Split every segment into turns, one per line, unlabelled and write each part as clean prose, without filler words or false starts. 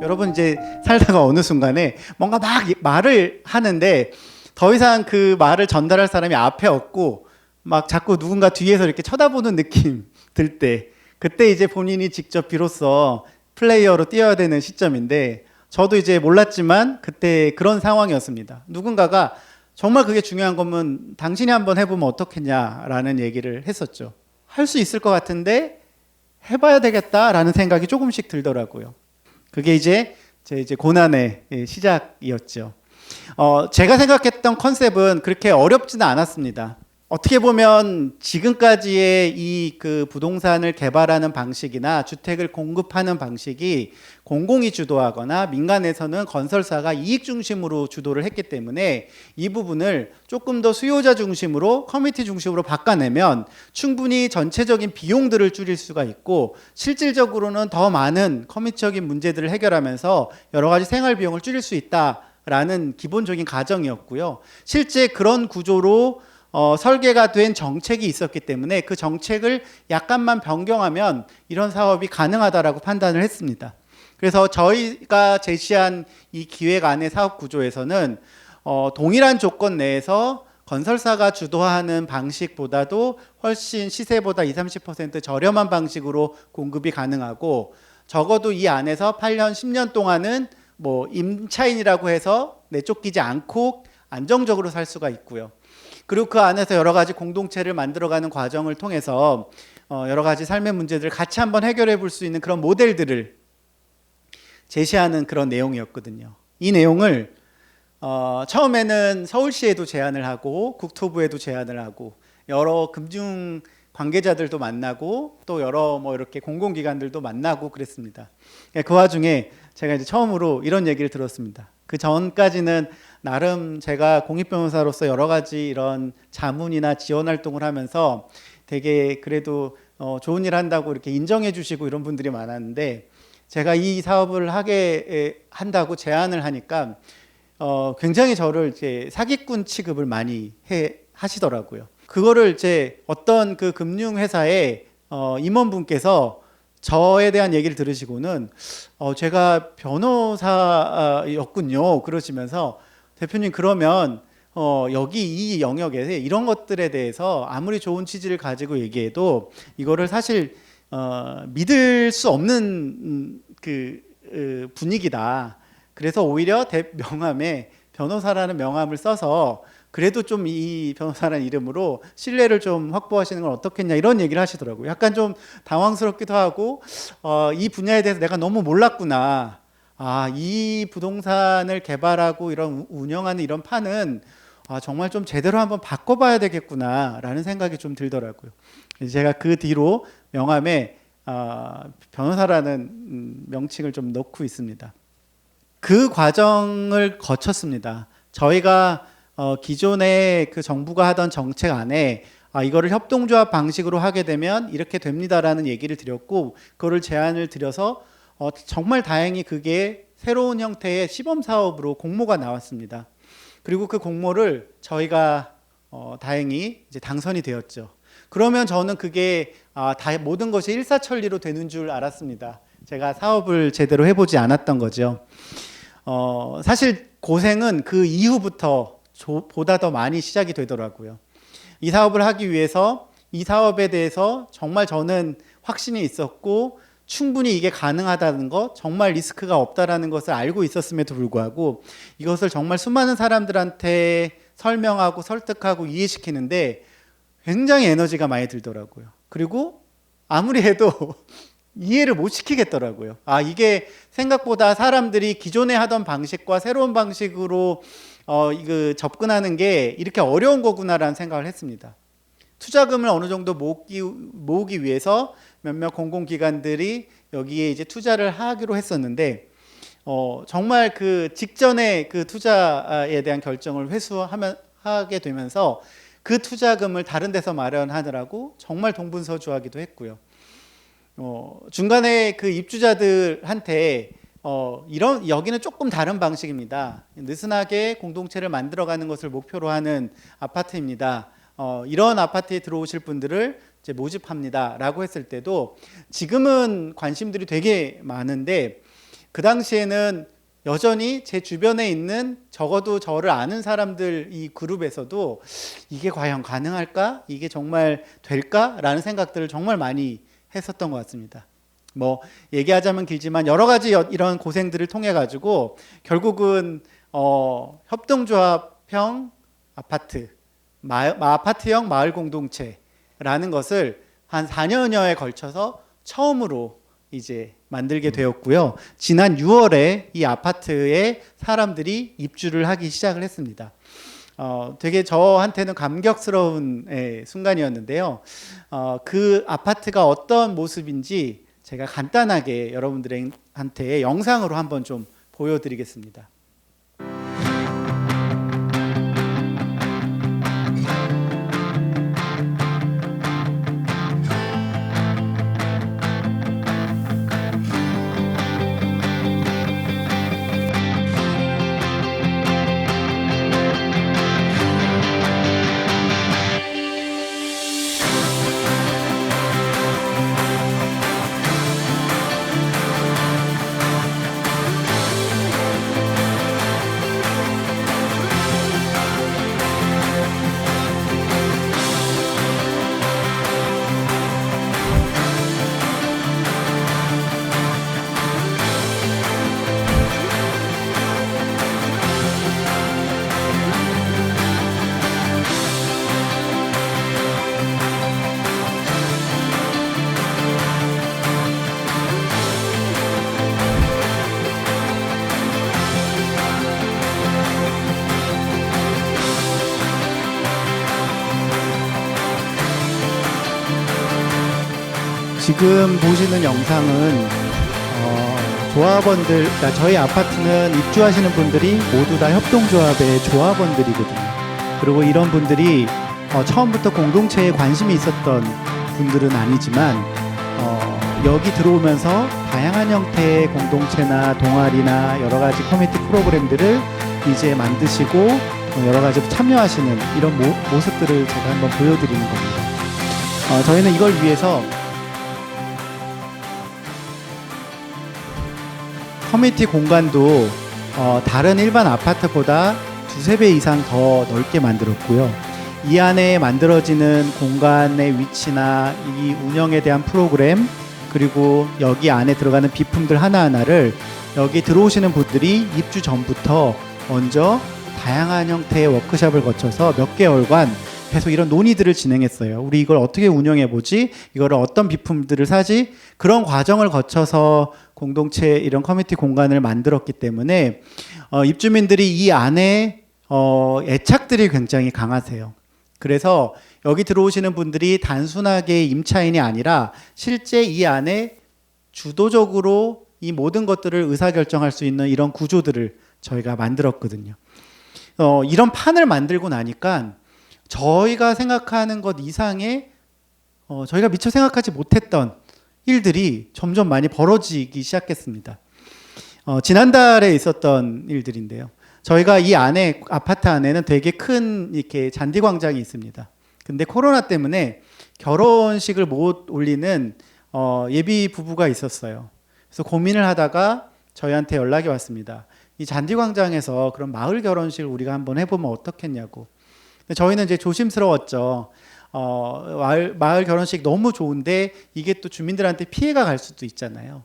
여러분 이제 살다가 어느 순간에 뭔가 막 말을 하는데 더 이상 그 말을 전달할 사람이 앞에 없고 막 자꾸 누군가 뒤에서 이렇게 쳐다보는 느낌 들 때, 그때 이제 본인이 직접 비로소 플레이어로 뛰어야 되는 시점인데, 저도 이제 몰랐지만 그때 그런 상황이었습니다. 누군가가 정말 그게 중요한 거면 당신이 한번 해보면 어떻겠냐라는 얘기를 했었죠. 할 수 있을 것 같은데 해봐야 되겠다라는 생각이 조금씩 들더라고요. 그게 이제 제 고난의 시작이었죠. 제가 생각했던 컨셉은 그렇게 어렵지는 않았습니다. 어떻게 보면 지금까지의 이 그 부동산을 개발하는 방식이나 주택을 공급하는 방식이 공공이 주도하거나 민간에서는 건설사가 이익 중심으로 주도를 했기 때문에 이 부분을 조금 더 수요자 중심으로, 커뮤니티 중심으로 바꿔내면 충분히 전체적인 비용들을 줄일 수가 있고, 실질적으로는 더 많은 커뮤니티적인 문제들을 해결하면서 여러 가지 생활 비용을 줄일 수 있다라는 기본적인 가정이었고요. 실제 그런 구조로 설계가 된 정책이 있었기 때문에 그 정책을 약간만 변경하면 이런 사업이 가능하다라고 판단을 했습니다. 그래서 저희가 제시한 이 기획안의 사업 구조에서는 동일한 조건 내에서 건설사가 주도하는 방식보다도 훨씬 시세보다 20-30% 저렴한 방식으로 공급이 가능하고, 적어도 이 안에서 8년, 10년 동안은 뭐 임차인이라고 해서 내쫓기지 않고 안정적으로 살 수가 있고요. 그리고 그 안에서 여러 가지 공동체를 만들어가는 과정을 통해서 여러 가지 삶의 문제들을 같이 한번 해결해 볼 수 있는 그런 모델들을 제시하는 그런 내용이었거든요. 이 내용을 처음에는 서울시에도 제안을 하고 국토부에도 제안을 하고 여러 금융 관계자들도 만나고 또 여러 뭐 이렇게 공공기관들도 만나고 그랬습니다. 그 와중에 제가 이제 처음으로 이런 얘기를 들었습니다. 그 전까지는 나름 제가 공익변호사로서 여러 가지 이런 자문이나 지원 활동을 하면서 되게 그래도 좋은 일 한다고 이렇게 인정해 주시고 이런 분들이 많았는데, 제가 이 사업을 하게 한다고 제안을 하니까 굉장히 저를 이제 사기꾼 취급을 많이 하시더라고요. 그거를 이제 어떤 그 금융회사의 임원분께서 저에 대한 얘기를 들으시고는 제가 변호사였군요 그러시면서, 대표님 그러면 여기 이 영역에 이런 것들에 대해서 아무리 좋은 취지를 가지고 얘기해도 이거를 사실 믿을 수 없는 분위기다. 그래서 오히려 명함에 변호사라는 명함을 써서 그래도 좀 이 변호사라는 이름으로 신뢰를 좀 확보하시는 건 어떻겠냐, 이런 얘기를 하시더라고요. 약간 좀 당황스럽기도 하고 이 분야에 대해서 내가 너무 몰랐구나. 이 부동산을 개발하고 이런 운영하는 이런 판은 정말 좀 제대로 한번 바꿔봐야 되겠구나라는 생각이 좀 들더라고요. 제가 그 뒤로 명함에 변호사라는 명칭을 좀 넣고 있습니다. 그 과정을 거쳤습니다. 저희가 기존에 그 정부가 하던 정책 안에 이거를 협동조합 방식으로 하게 되면 이렇게 됩니다라는 얘기를 드렸고, 그거를 제안을 드려서 정말 다행히 그게 새로운 형태의 시범 사업으로 공모가 나왔습니다. 그리고 그 공모를 저희가 다행히 이제 당선이 되었죠. 그러면 저는 그게 다 모든 것이 일사천리로 되는 줄 알았습니다. 제가 사업을 제대로 해보지 않았던 거죠. 사실 고생은 그 이후부터 보다 더 많이 시작이 되더라고요. 이 사업을 하기 위해서 이 사업에 대해서 정말 저는 확신이 있었고 충분히 이게 가능하다는 것, 정말 리스크가 없다라는 것을 알고 있었음에도 불구하고 이것을 정말 수많은 사람들한테 설명하고 설득하고 이해시키는데 굉장히 에너지가 많이 들더라고요. 그리고 아무리 해도 이해를 못 시키겠더라고요. 이게 생각보다 사람들이 기존에 하던 방식과 새로운 방식으로 이거 접근하는 게 이렇게 어려운 거구나라는 생각을 했습니다. 투자금을 어느 정도 모으기 위해서 몇몇 공공기관들이 여기에 이제 투자를 하기로 했었는데 정말 그 직전에 그 투자에 대한 결정을 하게 되면서 그 투자금을 다른 데서 마련하느라고 정말 동분서주하기도 했고요. 중간에 그 입주자들한테 여기는 조금 다른 방식입니다. 느슨하게 공동체를 만들어가는 것을 목표로 하는 아파트입니다. 이런 아파트에 들어오실 분들을 이제 모집합니다라고 했을 때도 지금은 관심들이 되게 많은데 그 당시에는 여전히 제 주변에 있는 적어도 저를 아는 사람들 이 그룹에서도 이게 과연 가능할까? 이게 정말 될까? 라는 생각들을 정말 많이 했었던 것 같습니다. 뭐 얘기하자면 길지만 여러 가지 이런 고생들을 통해 가지고 결국은 협동조합형 아파트, 아파트형 마을 공동체라는 것을 한 4년여에 걸쳐서 처음으로 이제 만들게 되었고요. 지난 6월에 이 아파트에 사람들이 입주를 하기 시작을 했습니다. 되게 저한테는 감격스러운 순간이었는데요. 그 아파트가 어떤 모습인지 제가 간단하게 여러분들한테 영상으로 한번 좀 보여드리겠습니다. 지금 보시는 영상은 조합원들, 그러니까 저희 아파트는 입주하시는 분들이 모두 다 협동조합의 조합원들이거든요. 그리고 이런 분들이 처음부터 공동체에 관심이 있었던 분들은 아니지만 여기 들어오면서 다양한 형태의 공동체나 동아리나 여러 가지 커뮤니티 프로그램들을 이제 만드시고 여러 가지 참여하시는 이런 모습들을 제가 한번 보여드리는 겁니다. 저희는 이걸 위해서 커뮤니티 공간도 다른 일반 아파트보다 두세 배 이상 더 넓게 만들었고요. 이 안에 만들어지는 공간의 위치나 이 운영에 대한 프로그램, 그리고 여기 안에 들어가는 비품들 하나하나를 여기 들어오시는 분들이 입주 전부터 먼저 다양한 형태의 워크숍을 거쳐서 몇 개월간 계속 이런 논의들을 진행했어요. 우리 이걸 어떻게 운영해 보지? 이거를 어떤 비품들을 사지? 그런 과정을 거쳐서 공동체 이런 커뮤니티 공간을 만들었기 때문에 입주민들이 이 안에 애착들이 굉장히 강하세요. 그래서 여기 들어오시는 분들이 단순하게 임차인이 아니라 실제 이 안에 주도적으로 이 모든 것들을 의사결정할 수 있는 이런 구조들을 저희가 만들었거든요. 이런 판을 만들고 나니까 저희가 생각하는 것 이상의 저희가 미처 생각하지 못했던 일들이 점점 많이 벌어지기 시작했습니다. 지난달에 있었던 일들인데요. 저희가 이 안에 아파트 안에는 되게 큰 이렇게 잔디 광장이 있습니다. 근데 코로나 때문에 결혼식을 못 올리는 예비 부부가 있었어요. 그래서 고민을 하다가 저희한테 연락이 왔습니다. 이 잔디 광장에서 그런 마을 결혼식을 우리가 한번 해보면 어떻겠냐고. 저희는 이제 조심스러웠죠. 마을 결혼식 너무 좋은데 이게 또 주민들한테 피해가 갈 수도 있잖아요.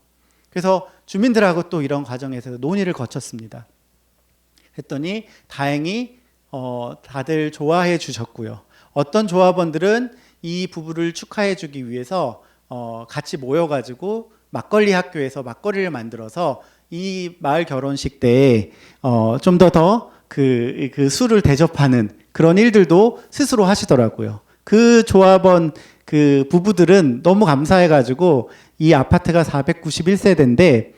그래서 주민들하고 또 이런 과정에서 논의를 거쳤습니다. 했더니 다행히 다들 좋아해 주셨고요. 어떤 조합원들은 이 부부를 축하해 주기 위해서 같이 모여가지고 막걸리 학교에서 막걸리를 만들어서 이 마을 결혼식 때 좀 더 그 술을 대접하는 그런 일들도 스스로 하시더라고요. 그 조합원 그 부부들은 너무 감사해가지고 이 아파트가 491세대인데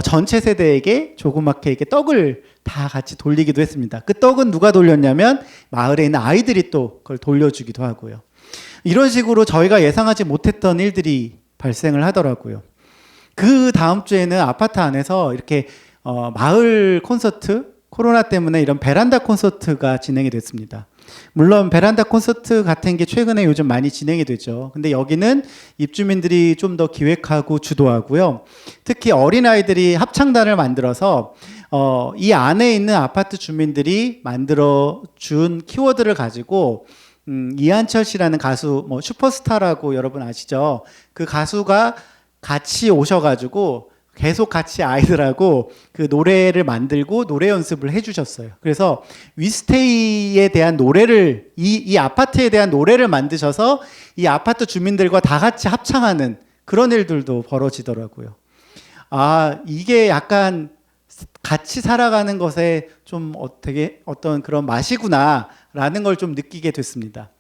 전체 세대에게 조그맣게 이렇게 떡을 다 같이 돌리기도 했습니다. 그 떡은 누가 돌렸냐면 마을에 있는 아이들이 또 그걸 돌려주기도 하고요. 이런 식으로 저희가 예상하지 못했던 일들이 발생을 하더라고요. 그 다음 주에는 아파트 안에서 이렇게 마을 콘서트, 코로나 때문에 이런 베란다 콘서트가 진행이 됐습니다. 물론 베란다 콘서트 같은 게 최근에 요즘 많이 진행이 되죠. 근데 여기는 입주민들이 좀 더 기획하고 주도하고요. 특히 어린아이들이 합창단을 만들어서 이 안에 있는 아파트 주민들이 만들어 준 키워드를 가지고 이한철 씨라는 가수, 뭐 슈퍼스타라고 여러분 아시죠? 그 가수가 같이 오셔가지고 계속 같이 아이들하고 그 노래를 만들고 노래 연습을 해주셨어요. 그래서 위스테이에 대한 노래를 이 아파트에 대한 노래를 만드셔서 이 아파트 주민들과 다 같이 합창하는 그런 일들도 벌어지더라고요. 아, 이게 약간 같이 살아가는 것에 좀 되게 어떤 그런 맛이구나라는 걸 좀 느끼게 됐습니다.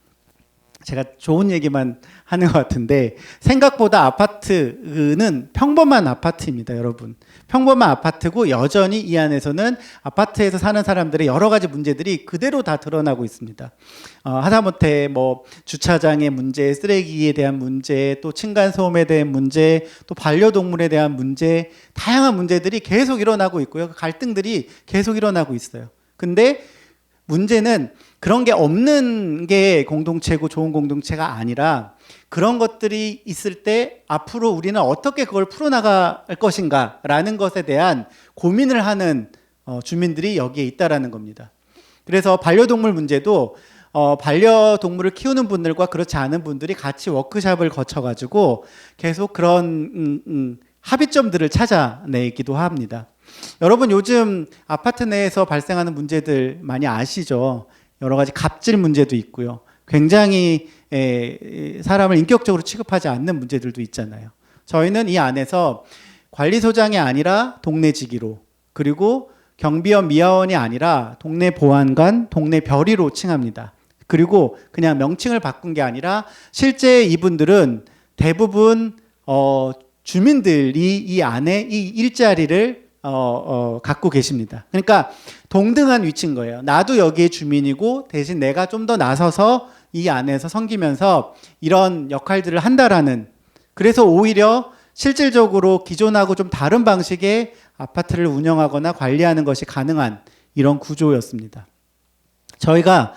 제가 좋은 얘기만 하는 것 같은데 생각보다 아파트는 평범한 아파트입니다, 여러분. 평범한 아파트고 여전히 이 안에서는 아파트에서 사는 사람들의 여러 가지 문제들이 그대로 다 드러나고 있습니다. 하다못해 뭐 주차장의 문제, 쓰레기에 대한 문제, 또 층간소음에 대한 문제, 또 반려동물에 대한 문제, 다양한 문제들이 계속 일어나고 있고요. 갈등들이 계속 일어나고 있어요. 근데 문제는 그런 게 없는 게 공동체고 좋은 공동체가 아니라 그런 것들이 있을 때 앞으로 우리는 어떻게 그걸 풀어나갈 것인가라는 것에 대한 고민을 하는 주민들이 여기에 있다라는 겁니다. 그래서 반려동물 문제도 반려동물을 키우는 분들과 그렇지 않은 분들이 같이 워크숍을 거쳐가지고 계속 그런 합의점들을 찾아내기도 합니다. 여러분 요즘 아파트 내에서 발생하는 문제들 많이 아시죠? 여러 가지 갑질 문제도 있고요. 굉장히 사람을 인격적으로 취급하지 않는 문제들도 있잖아요. 저희는 이 안에서 관리소장이 아니라 동네지기로, 그리고 경비원 미화원이 아니라 동네 보안관, 동네 별이로 칭합니다. 그리고 그냥 명칭을 바꾼 게 아니라 실제 이분들은 대부분 주민들이 이 안에 이 일자리를 갖고 계십니다. 그러니까 동등한 위치인 거예요. 나도 여기에 주민이고 대신 내가 좀 더 나서서 이 안에서 섬기면서 이런 역할들을 한다라는, 그래서 오히려 실질적으로 기존하고 좀 다른 방식의 아파트를 운영하거나 관리하는 것이 가능한 이런 구조였습니다. 저희가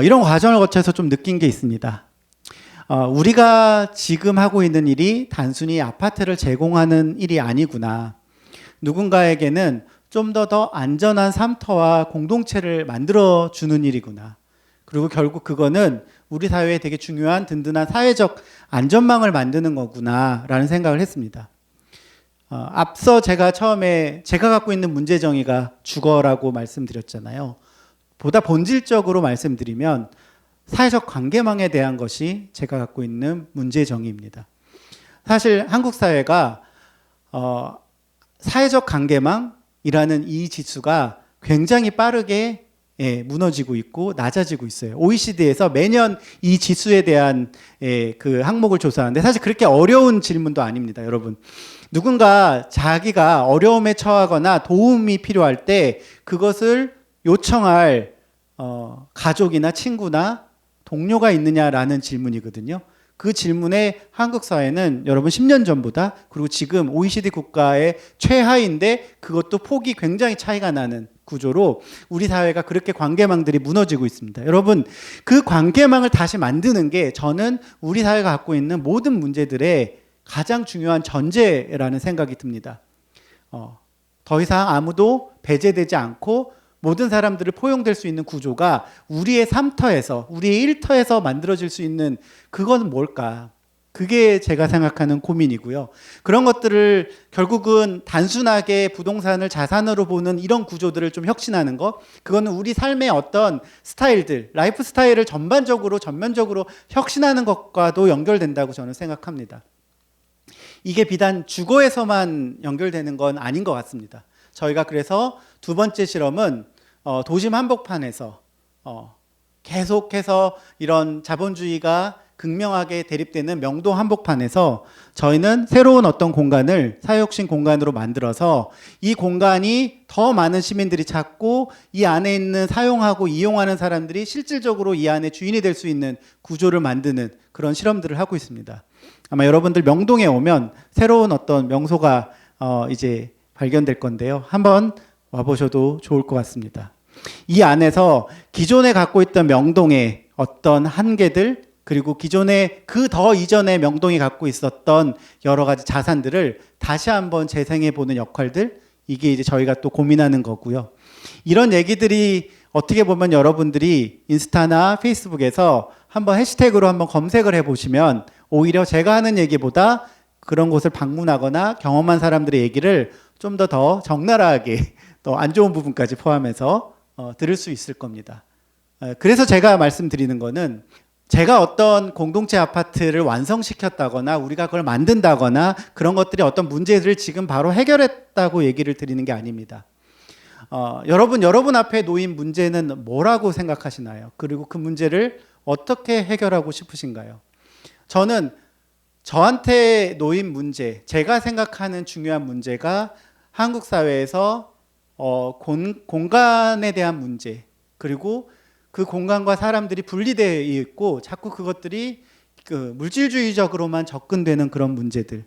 이런 과정을 거쳐서 좀 느낀 게 있습니다. 우리가 지금 하고 있는 일이 단순히 아파트를 제공하는 일이 아니구나. 누군가에게는 좀 더 안전한 삶터와 공동체를 만들어주는 일이구나. 그리고 결국 그거는 우리 사회에 되게 중요한 든든한 사회적 안전망을 만드는 거구나 라는 생각을 했습니다. 앞서 제가 처음에 제가 갖고 있는 문제정의가 주거라고 말씀드렸잖아요. 보다 본질적으로 말씀드리면 사회적 관계망에 대한 것이 제가 갖고 있는 문제정의입니다. 사실 한국 사회가 사회적 관계망이라는 이 지수가 굉장히 빠르게 무너지고 있고 낮아지고 있어요. OECD에서 매년 이 지수에 대한 그 항목을 조사하는데 사실 그렇게 어려운 질문도 아닙니다, 여러분. 누군가 자기가 어려움에 처하거나 도움이 필요할 때 그것을 요청할 가족이나 친구나 동료가 있느냐라는 질문이거든요. 그 질문에 한국 사회는 여러분 10년 전보다, 그리고 지금 OECD 국가의 최하인데 그것도 폭이 굉장히 차이가 나는 구조로 우리 사회가 그렇게 관계망들이 무너지고 있습니다. 여러분, 그 관계망을 다시 만드는 게 저는 우리 사회가 갖고 있는 모든 문제들의 가장 중요한 전제라는 생각이 듭니다. 더 이상 아무도 배제되지 않고 모든 사람들을 포용될 수 있는 구조가 우리의 3터에서, 우리의 1터에서 만들어질 수 있는 그건 뭘까? 그게 제가 생각하는 고민이고요. 그런 것들을 결국은 단순하게 부동산을 자산으로 보는 이런 구조들을 좀 혁신하는 것, 그거는 우리 삶의 어떤 스타일들, 라이프 스타일을 전반적으로 전면적으로 혁신하는 것과도 연결된다고 저는 생각합니다. 이게 비단 주거에서만 연결되는 건 아닌 것 같습니다. 저희가 그래서 두 번째 실험은 도심 한복판에서 계속해서 이런 자본주의가 극명하게 대립되는 명동 한복판에서 저희는 새로운 어떤 공간을 사회혁신 공간으로 만들어서 이 공간이 더 많은 시민들이 찾고 이 안에 있는 사용하고 이용하는 사람들이 실질적으로 이 안에 주인이 될 수 있는 구조를 만드는 그런 실험들을 하고 있습니다. 아마 여러분들 명동에 오면 새로운 어떤 명소가 이제 발견될 건데요. 한번 와보셔도 좋을 것 같습니다. 이 안에서 기존에 갖고 있던 명동의 어떤 한계들, 그리고 기존에 그 더 이전에 명동이 갖고 있었던 여러 가지 자산들을 다시 한번 재생해 보는 역할들, 이게 이제 저희가 또 고민하는 거고요. 이런 얘기들이 어떻게 보면 여러분들이 인스타나 페이스북에서 한번 해시태그로 한번 검색을 해보시면 오히려 제가 하는 얘기보다 그런 곳을 방문하거나 경험한 사람들의 얘기를 좀 더 적나라하게 또 안 좋은 부분까지 포함해서 들을 수 있을 겁니다. 그래서 제가 말씀드리는 거는 제가 어떤 공동체 아파트를 완성시켰다거나 우리가 그걸 만든다거나 그런 것들이 어떤 문제들을 지금 바로 해결했다고 얘기를 드리는 게 아닙니다. 여러분 앞에 놓인 문제는 뭐라고 생각하시나요? 그리고 그 문제를 어떻게 해결하고 싶으신가요? 저는 저한테 놓인 문제, 제가 생각하는 중요한 문제가 한국 사회에서 공간에 대한 문제, 그리고 그 공간과 사람들이 분리되어 있고 자꾸 그것들이 그 물질주의적으로만 접근되는 그런 문제들,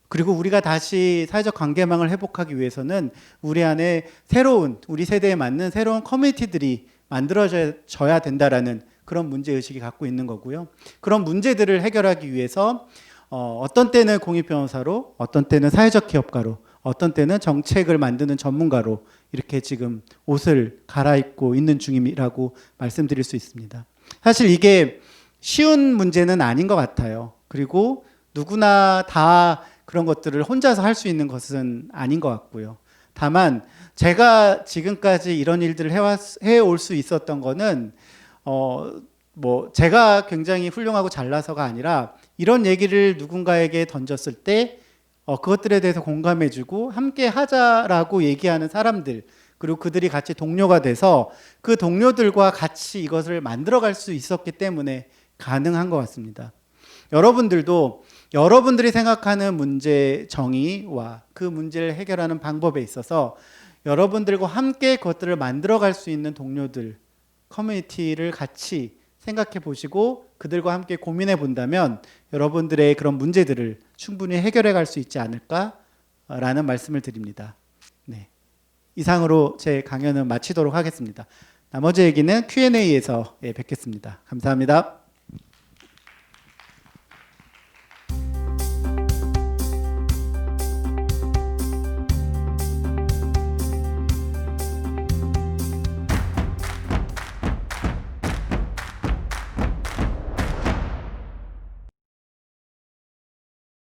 그리고 우리가 다시 사회적 관계망을 회복하기 위해서는 우리 안에 새로운, 우리 세대에 맞는 새로운 커뮤니티들이 만들어져야 된다라는 그런 문제의식이 갖고 있는 거고요. 그런 문제들을 해결하기 위해서 어떤 때는 공익변호사로, 어떤 때는 사회적 기업가로, 어떤 때는 정책을 만드는 전문가로 이렇게 지금 옷을 갈아입고 있는 중이라고 말씀드릴 수 있습니다. 사실 이게 쉬운 문제는 아닌 것 같아요. 그리고 누구나 다 그런 것들을 혼자서 할 수 있는 것은 아닌 것 같고요. 다만 제가 지금까지 이런 일들을 해올 수 있었던 거는 제가 굉장히 훌륭하고 잘나서가 아니라 이런 얘기를 누군가에게 던졌을 때 그것들에 대해서 공감해주고 함께 하자라고 얘기하는 사람들, 그리고 그들이 같이 동료가 돼서 그 동료들과 같이 이것을 만들어갈 수 있었기 때문에 가능한 것 같습니다. 여러분들도 여러분들이 생각하는 문제 정의와 그 문제를 해결하는 방법에 있어서 여러분들과 함께 그것들을 만들어갈 수 있는 동료들, 커뮤니티를 같이 생각해 보시고 그들과 함께 고민해 본다면 여러분들의 그런 문제들을 충분히 해결해 갈 수 있지 않을까라는 말씀을 드립니다. 네. 이상으로 제 강연은 마치도록 하겠습니다. 나머지 얘기는 Q&A에서 뵙겠습니다. 감사합니다.